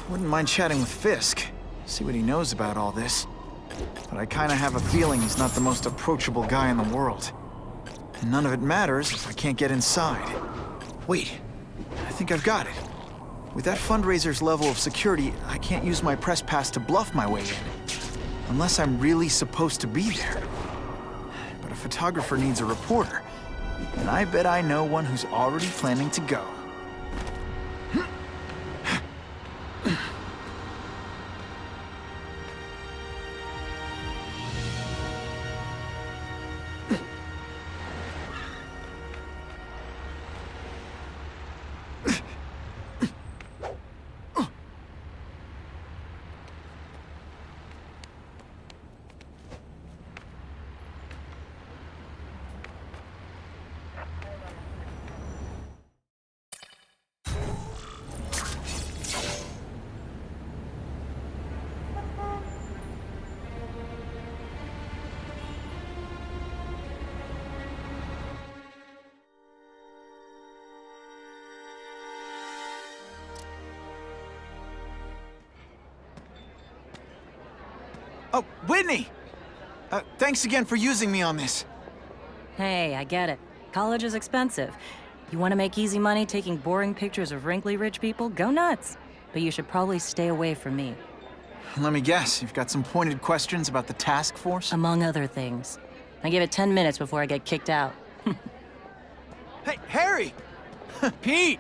Wouldn't mind chatting with Fisk, see what he knows about all this. But I kinda have a feeling he's not the most approachable guy in the world. And none of it matters if I can't get inside. Wait, I think I've got it. With that fundraiser's level of security, I can't use my press pass to bluff my way in. Unless I'm really supposed to be there. But a photographer needs a reporter. And I bet I know one who's already planning to go. Oh, Whitney! Thanks again for using me on this. Hey, I get it. College is expensive. You want to make easy money taking boring pictures of wrinkly rich people? Go nuts. But you should probably stay away from me. Let me guess, you've got some pointed questions about the task force? Among other things. I give it 10 minutes before I get kicked out. Hey, Harry! Pete!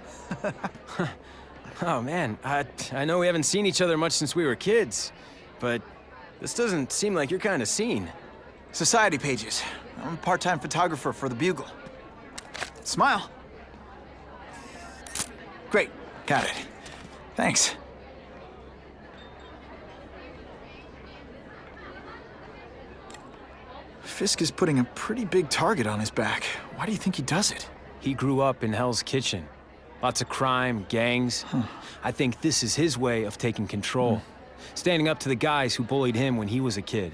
Oh, man, I know we haven't seen each other much since we were kids, but this doesn't seem like your kind of scene. Society pages. I'm a part-time photographer for the Bugle. Smile. Great, got it. Thanks. Fisk is putting a pretty big target on his back. Why do you think he does it? He grew up in Hell's Kitchen. Lots of crime, gangs. I think this is his way of taking control. Standing up to the guys who bullied him when he was a kid.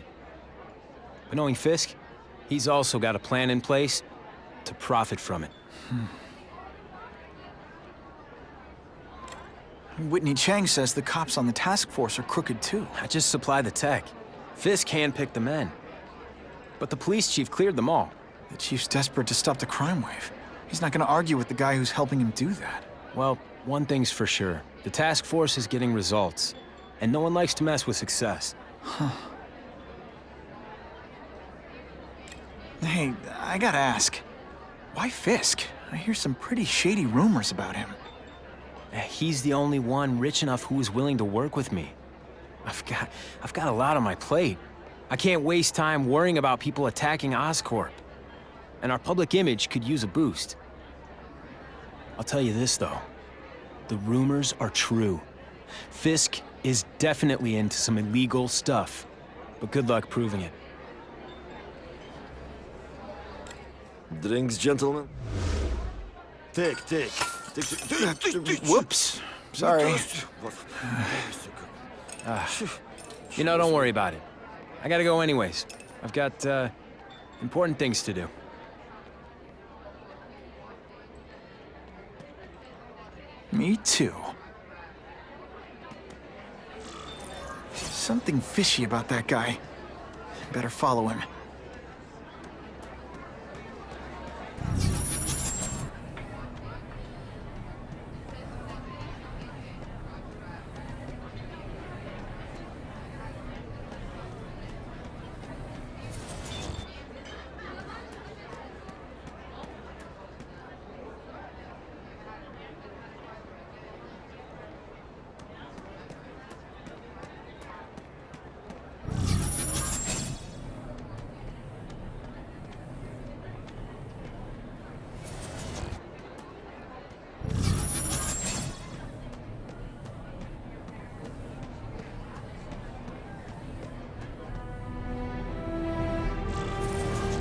But knowing Fisk, he's also got a plan in place to profit from it. Whitney Chang says the cops on the task force are crooked too. I just supply the tech. Fisk handpicked the men. But the police chief cleared them all. The chief's desperate to stop the crime wave. He's not gonna argue with the guy who's helping him do that. Well, one thing's for sure. The task force is getting results. And no one likes to mess with success. Hey, I gotta ask. Why Fisk? I hear some pretty shady rumors about him. He's the only one rich enough who is willing to work with me. I've got a lot on my plate. I can't waste time worrying about people attacking Oscorp. And our public image could use a boost. I'll tell you this, though. The rumors are true. Fisk is definitely into some illegal stuff. But good luck proving it. Drinks, gentlemen? Take. Whoops. Sorry. You know, don't worry about it. I gotta go anyways. I've got, important things to do. Me too. Something fishy about that guy. Better follow him.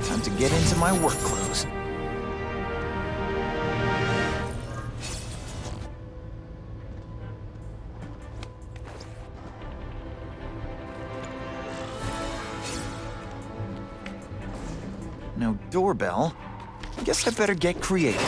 Time to get into my work clothes. No doorbell. I guess I better get creative.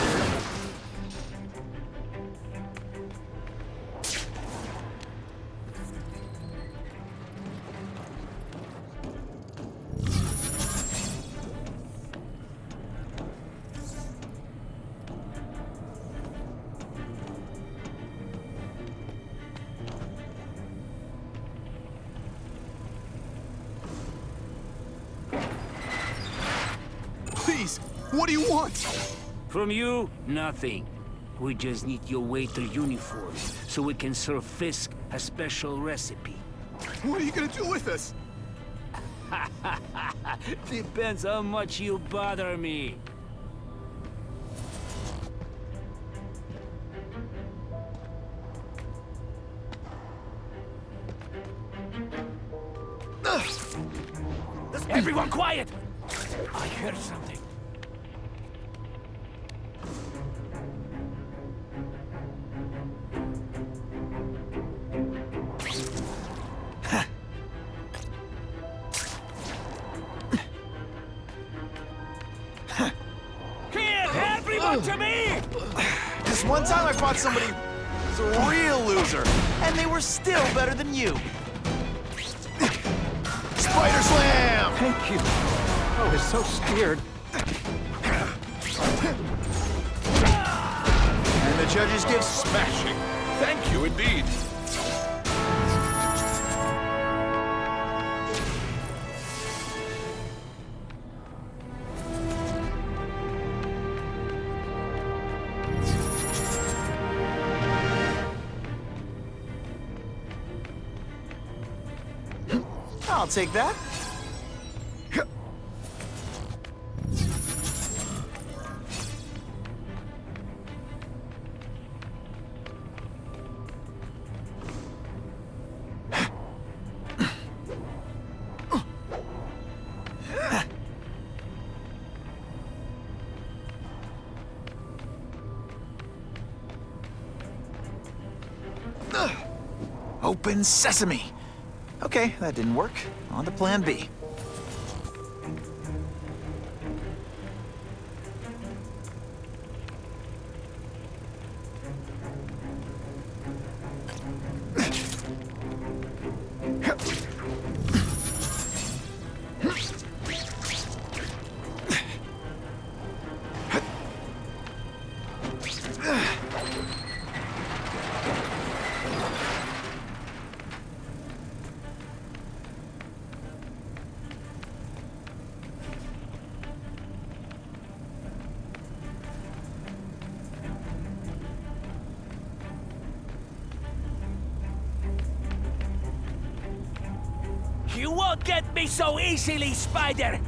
What do you want? From you, nothing. We just need your waiter uniform so we can serve Fisk a special recipe. What are you gonna do with us? Depends how much you bother me. Everyone quiet! I heard something. Here, everyone to me! This one time I fought somebody who was a real loser, and they were still better than you. Spider Slam! Thank you. I was so scared. And the judges give Smashing. Thank you indeed. I'll take that. Open sesame. Okay, that didn't work. On to plan B. You won't get me so easily, Spider!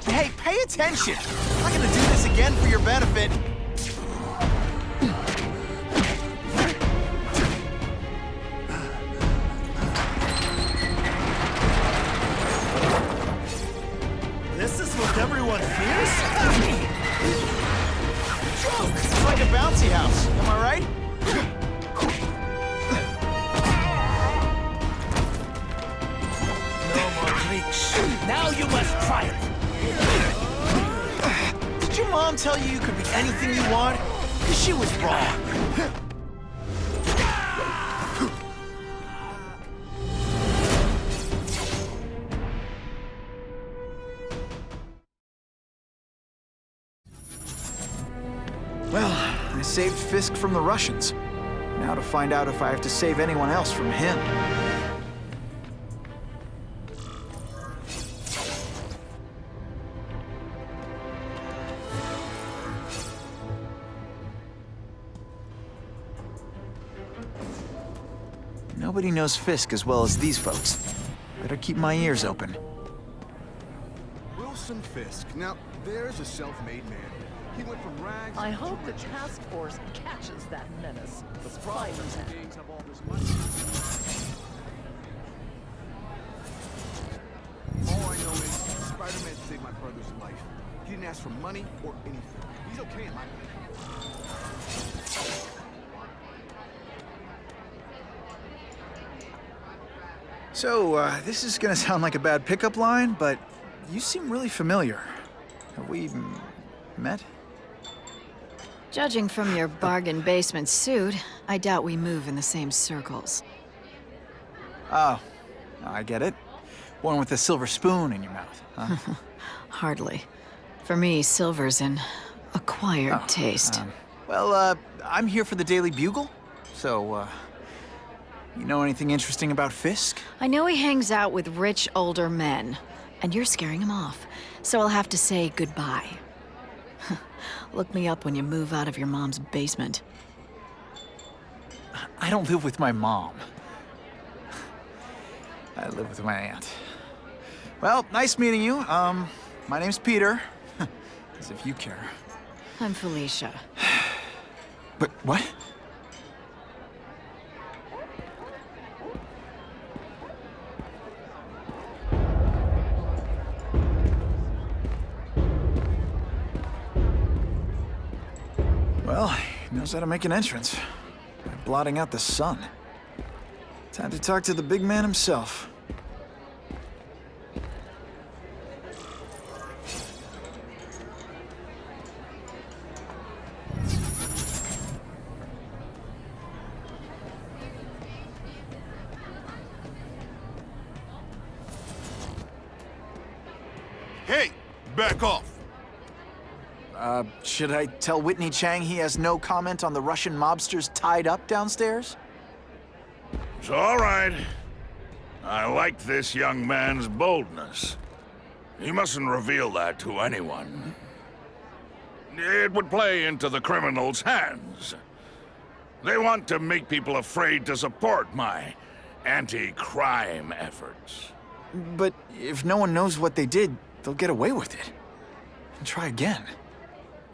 Hey, pay attention! I'm not gonna do this again for your benefit. This is what everyone fears? Joke! It's like a bouncy house, am I right? No more tricks. Now you must try it! Did your mom tell you you could be anything you want? 'Cause she was wrong. Well, I saved Fisk from the Russians. Now to find out if I have to save anyone else from him. Nobody knows Fisk as well as these folks. Better keep my ears open. Wilson Fisk. Now, there's a self-made man. He went from rags I to hope the riches. task force catches that menace. The problem is Spider-Man. the gangs have all this money. All I know is Spider-Man saved my brother's life. He didn't ask for money or anything. He's okay in my opinion. So, this is gonna sound like a bad pickup line, but you seem really familiar. Have we met? Judging from your bargain basement suit, I doubt we move in the same circles. Oh, I get it. One with a silver spoon in your mouth, huh? Hardly. For me, silver's an acquired taste. Well, I'm here for the Daily Bugle, so, you know anything interesting about Fisk? I know he hangs out with rich older men, and you're scaring him off, so I'll have to say goodbye. Look me up when you move out of your mom's basement. I don't live with my mom. I live with my aunt. Well, nice meeting you. My name's Peter. As if you care. I'm Felicia. But what? Well, he knows how to make an entrance. By blotting out the sun. Time to talk to the big man himself. Hey, back off. Should I tell Whitney Chang he has no comment on the Russian mobsters tied up downstairs? It's all right. I like this young man's boldness. He mustn't reveal that to anyone. It would play into the criminals' hands. They want to make people afraid to support my anti-crime efforts. But if no one knows what they did, they'll get away with it. And try again.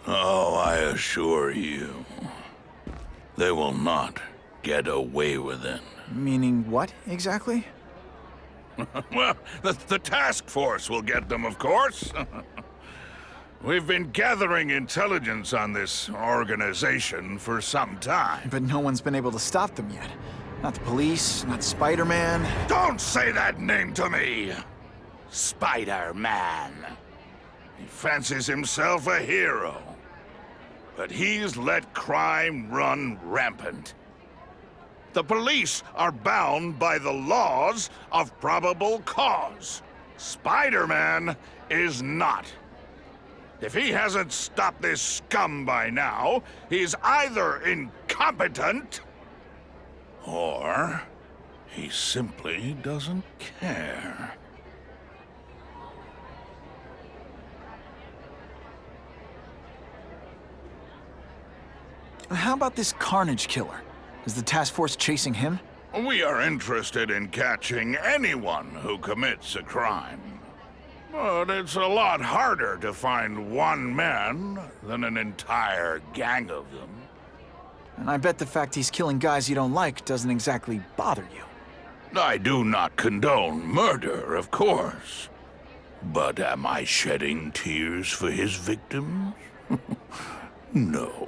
Oh, I assure you, they will not get away with it. Meaning what, exactly? Well, the task force will get them, of course. We've been gathering intelligence on this organization for some time. But no one's been able to stop them yet. Not the police, not Spider-Man. Don't say that name to me! Spider-Man. He fancies himself a hero. But he's let crime run rampant. The police are bound by the laws of probable cause. Spider-Man is not. If he hasn't stopped this scum by now, he's either incompetent, or he simply doesn't care. How about this Carnage Killer? Is the task force chasing him? We are interested in catching anyone who commits a crime. But it's a lot harder to find one man than an entire gang of them. And I bet the fact he's killing guys you don't like doesn't exactly bother you. I do not condone murder, of course. But am I shedding tears for his victims? No,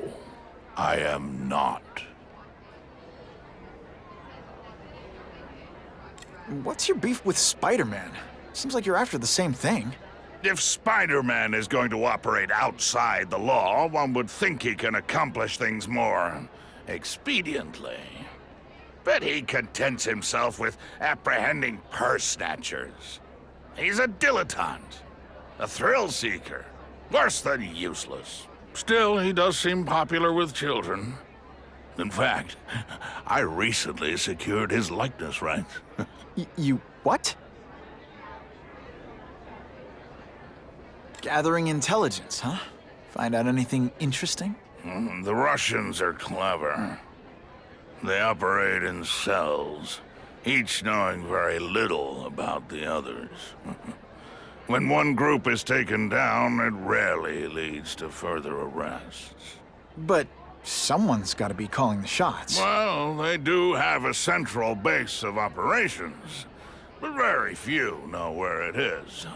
I am not. What's your beef with Spider-Man? Seems like you're after the same thing. If Spider-Man is going to operate outside the law, one would think he can accomplish things more expediently. But he contents himself with apprehending purse snatchers. He's a dilettante, a thrill seeker, worse than useless. Still, he does seem popular with children. In fact, I recently secured his likeness rights. You what? Gathering intelligence, huh? Find out anything interesting? The Russians are clever. They operate in cells, each knowing very little about the others. When one group is taken down, it rarely leads to further arrests. But someone's got to be calling the shots. Well, they do have a central base of operations, but very few know where it is.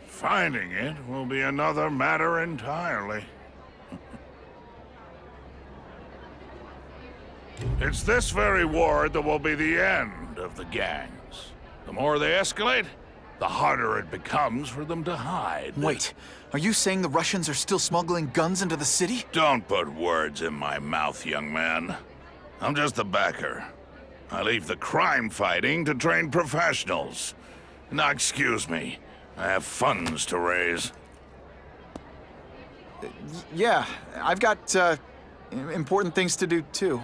Finding it will be another matter entirely. It's this very war that will be the end of the gangs. The more they escalate, the harder it becomes for them to hide. Wait, are you saying the Russians are still smuggling guns into the city? Don't put words in my mouth, young man. I'm just a backer. I leave the crime fighting to trained professionals. Now, excuse me. I have funds to raise. Yeah, I've got, important things to do, too.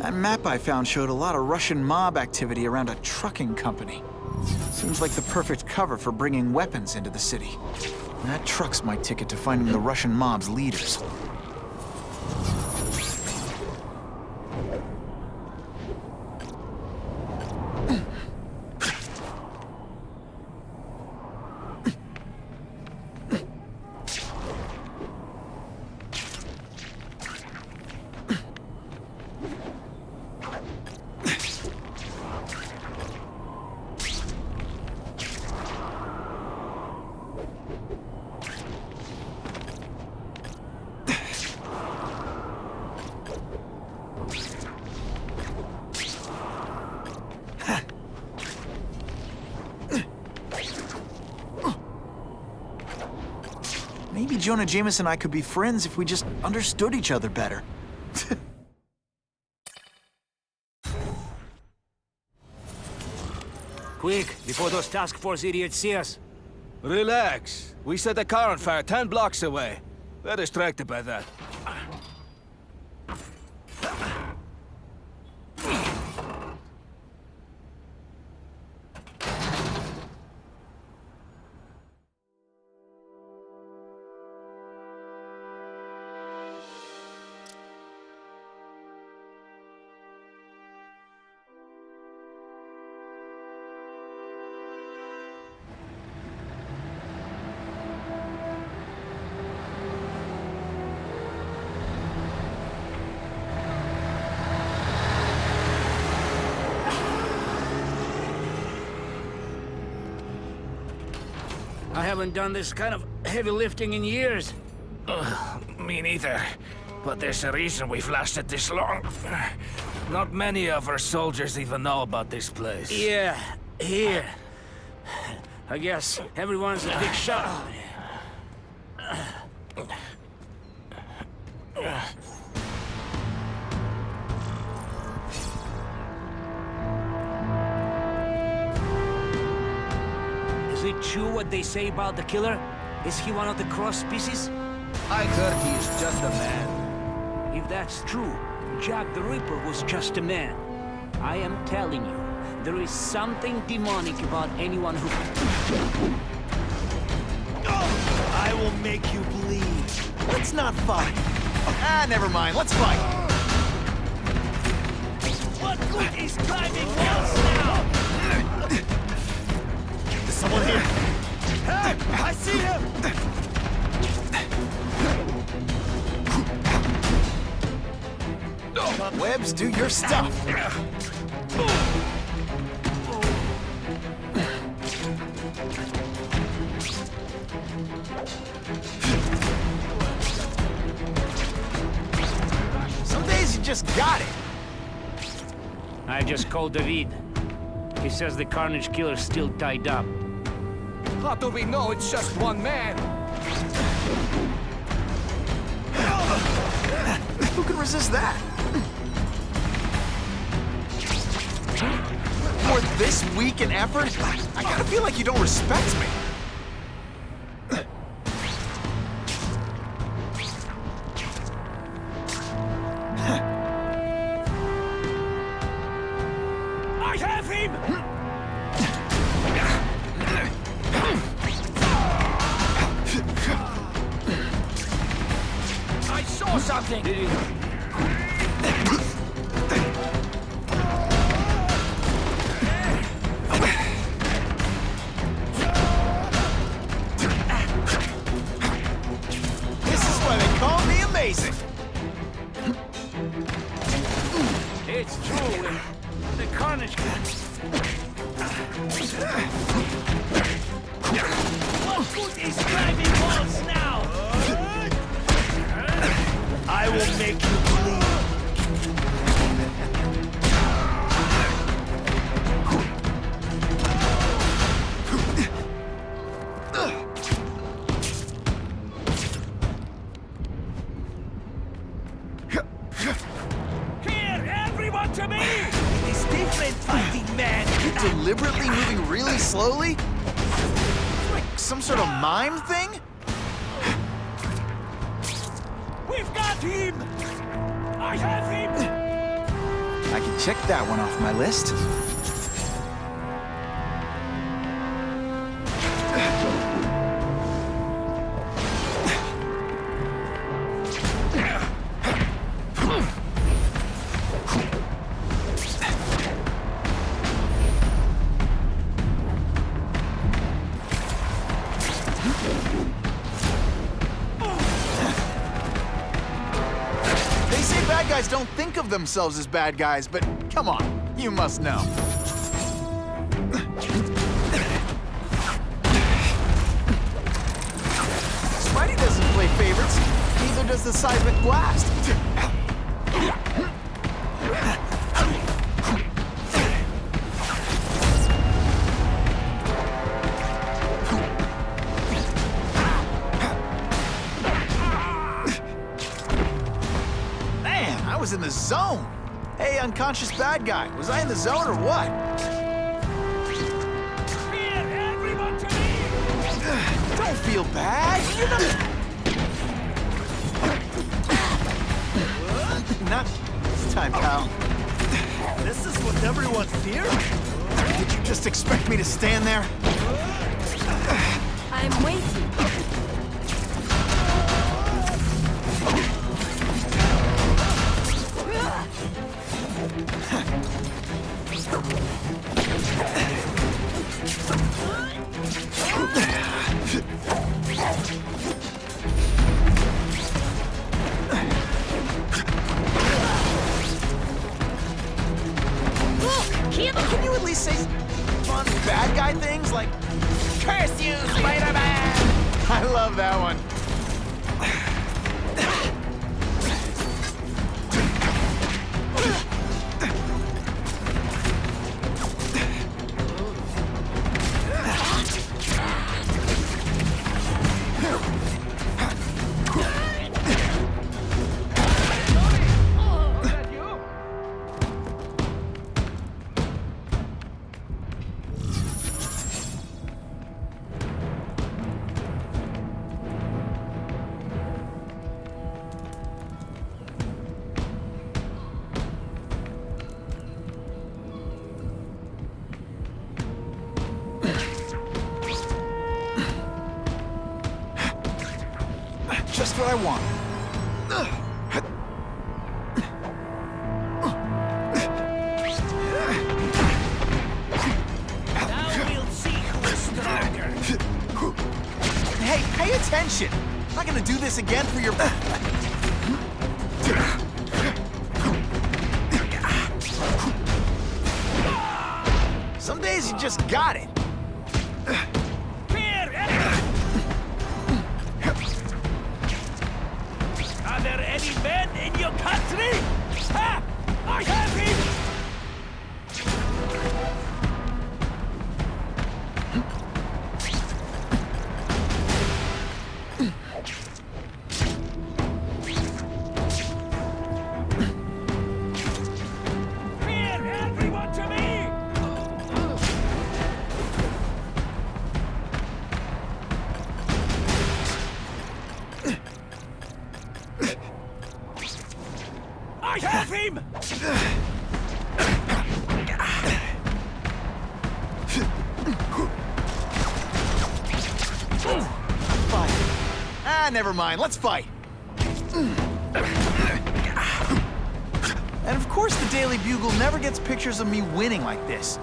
That map I found showed a lot of Russian mob activity around a trucking company. Seems like the perfect cover for bringing weapons into the city. That truck's my ticket to finding the Russian mob's leaders. Maybe Jonah Jameson and I could be friends if we just understood each other better. Quick, before those task force idiots see us. Relax. We set a car on fire 10 blocks away. They're distracted by that. I haven't done this kind of heavy lifting in years. Me neither. But there's a reason we've lasted this long. Not many of our soldiers even know about this place. Yeah, here. I guess everyone's a big shot. Is it true what they say about the killer? Is he one of the cross species? I heard he's just a man. If that's true, Jack the Ripper was just a man. I am telling you, there is something demonic about anyone who... I will make you bleed. Let's not fight. Ah, never mind. Let's fight. What good is climbing walls now? Is someone here? Hey! I see him! Webbs, do your stuff. Some days you just got it. I just called David. He says the Carnage Killer's still tied up. How do we know it's just one man? Who can resist that? For this weak in effort, I gotta feel like you don't respect me. I have him! something! This is why they call me amazing. It's true. The Carnage Cat. What good is driving walls now? I will make you bleed. Here, everyone to me! It is different fighting, man. You're deliberately moving really slowly? Like some sort of mime thing? We've got him! I have him! I can check that one off my list. They say bad guys don't think of themselves as bad guys, but come on, you must know. Spidey doesn't play favorites, neither does the Seismic Blast. Man, I was in the zone. Hey, unconscious bad guy, was I in the zone or what? Here, everyone to me! Don't feel bad. You're not this time, pal. This is what everyone feared? Did you just expect me to stand there? I'm waiting. Can you at least say fun bad guy things like, "Curse you, Spider-Man"? I love that one. Just what I want. Now we'll see who is stronger. Hey, pay attention! I'm not gonna do this again for your... Some days you just got it. Here, are there any men in your country? Ha! I have him! Here, everyone to me! I have him! Fight. Ah, never mind. Let's fight. And of course the Daily Bugle never gets pictures of me winning like this.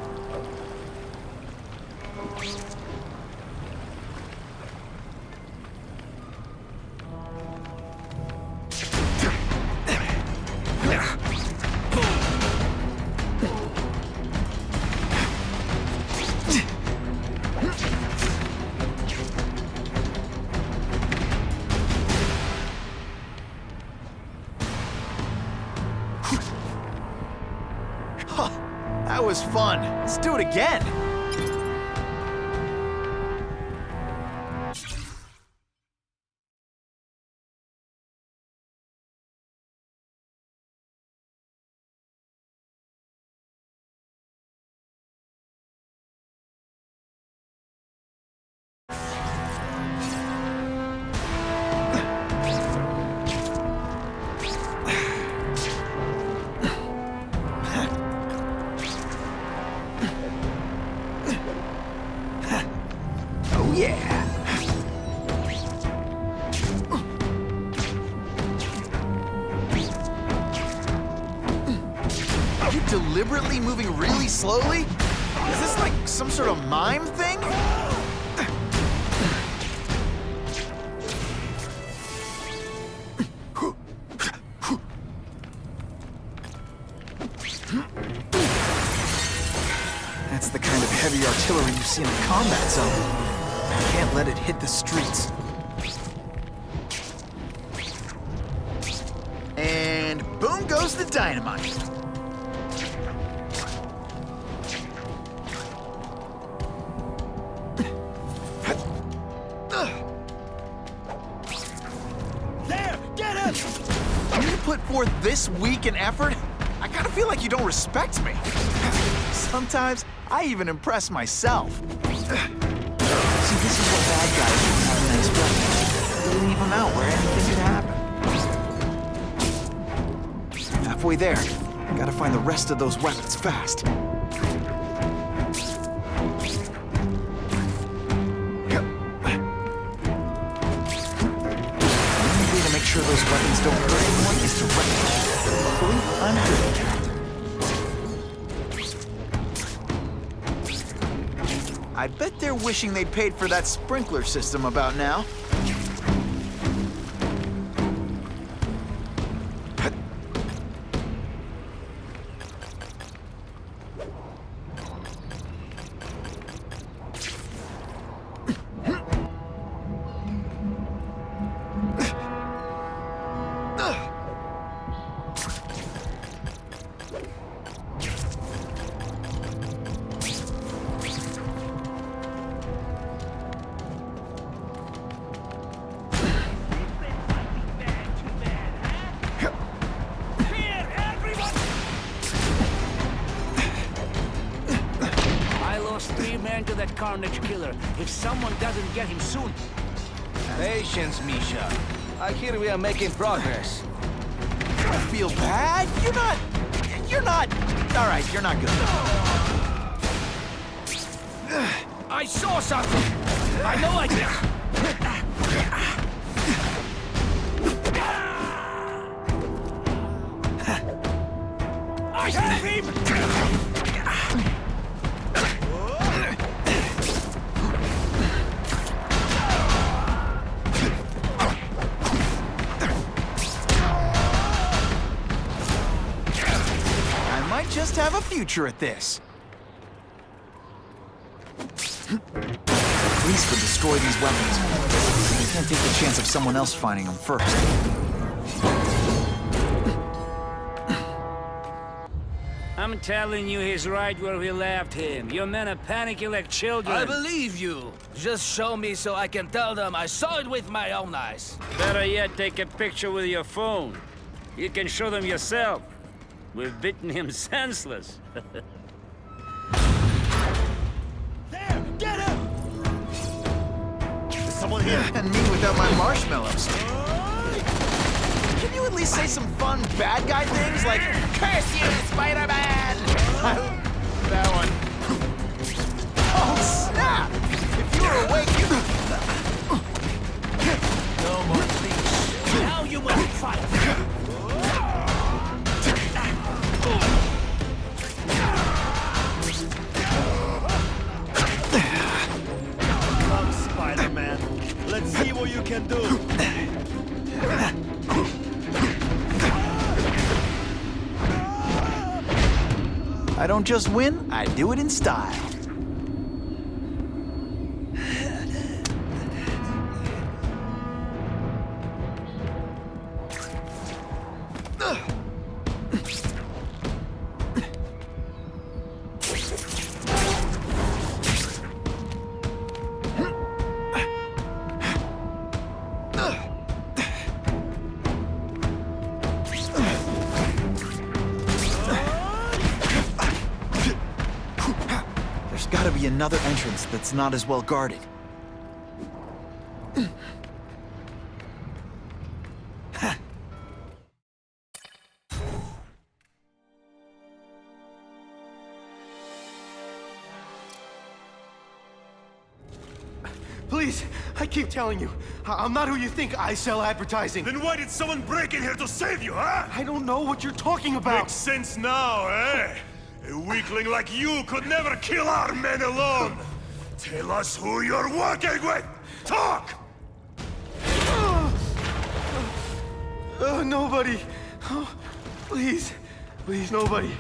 That was fun. Let's do it again. Oh yeah! Are you deliberately moving really slowly? Is this like some sort of mime thing? That's the kind of heavy artillery you see in a combat zone. I can't let it hit the streets. And boom goes the dynamite. There! Get him! You put forth this week an effort? I kind of feel like you don't respect me. Sometimes I even impress myself. See, this is what bad guys do when have a nice weapon. They leave them out where anything could happen. Halfway there. Gotta find the rest of those weapons fast. The only way to make sure those weapons don't hurt anyone is to wreck them. Luckily, I'm good at that. I bet they're wishing they'd paid for that sprinkler system about now. To that Carnage killer if someone doesn't get him soon. Patience, Misha. I hear we are making progress. I feel bad. You're not. All right, you're not good. I saw something. I know I did. I have him. Just have a future at this. Police would destroy these weapons. You can't take the chance of someone else finding them first. I'm telling you, he's right where we left him. Your men are panicking like children. I believe you. Just show me so I can tell them I saw it with my own eyes. Better yet, take a picture with your phone. You can show them yourself. We've bitten him senseless. There! Get him! There's someone here. And me without my marshmallows. Can you at least say some fun bad guy things like, "Curse you, Spider-Man"? That one. Oh, snap! If you were awake, you... No more things. Now you will fight. more you can do. I don't just win, I do it in style. There's gotta be another entrance that's not as well guarded. Please, I keep telling you, I'm not who you think. I sell advertising. Then why did someone break in here to save you, huh? I don't know what you're talking about. Makes sense now, eh? A weakling like you could never kill our men alone. Tell us who you're working with. Talk! Nobody. Oh, please, please, nobody.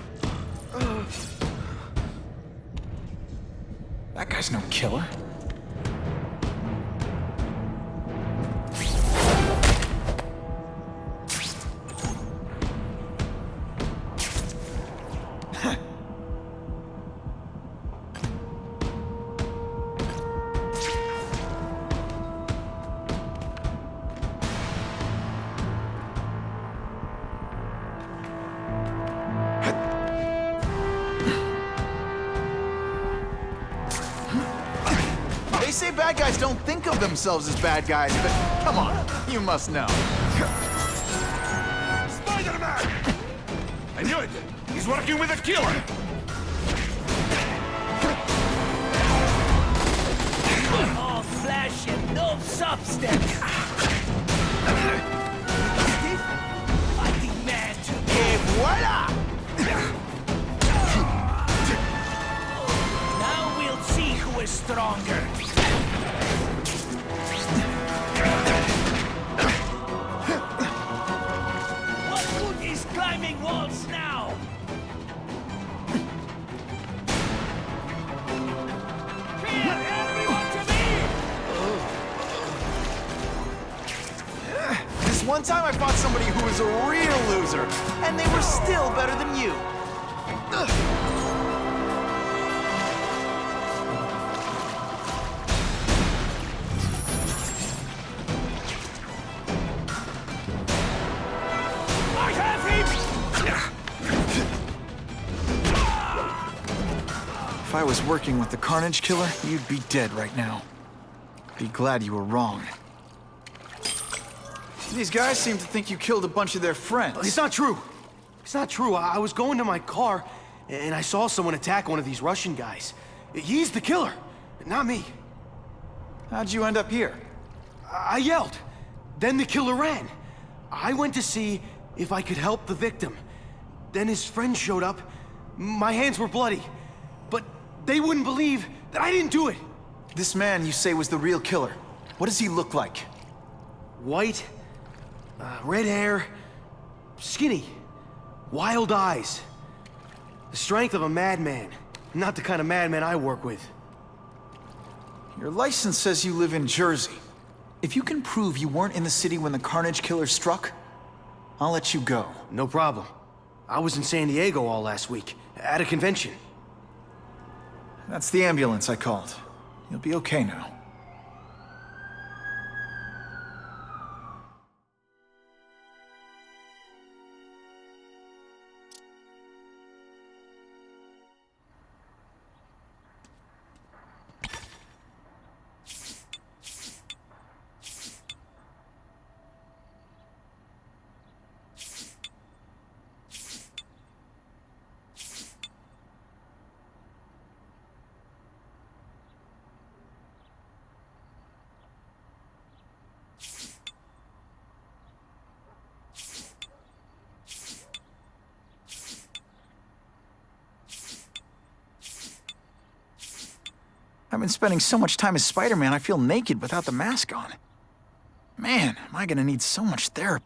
That guy's no killer. They say bad guys don't think of themselves as bad guys, but come on, you must know. Spider-Man! I knew it! He's working with a killer! All flesh and no substance. Fighting man to Et voila! Now we'll see who is stronger. What good is climbing walls now? Here, everyone to me! This one time I fought somebody who was a real loser, and they were still better than you. I have him! If I was working with the Carnage Killer, you'd be dead right now. Be glad you were wrong. These guys seem to think you killed a bunch of their friends. It's not true. It's not true. I was going to my car, and I saw someone attack one of these Russian guys. He's the killer, not me. How'd you end up here? I yelled. Then the killer ran. I went to see if I could help the victim. Then his friends showed up. My hands were bloody. But they wouldn't believe that I didn't do it. This man you say was the real killer. What does he look like? White, red hair, skinny, wild eyes. The strength of a madman. Not the kind of madman I work with. Your license says you live in Jersey. If you can prove you weren't in the city when the Carnage Killer struck, I'll let you go. No problem. I was in San Diego all last week, at a convention. That's the ambulance I called. You'll be okay now. I've been spending so much time as Spider-Man, I feel naked without the mask on. Man, am I gonna need so much therapy.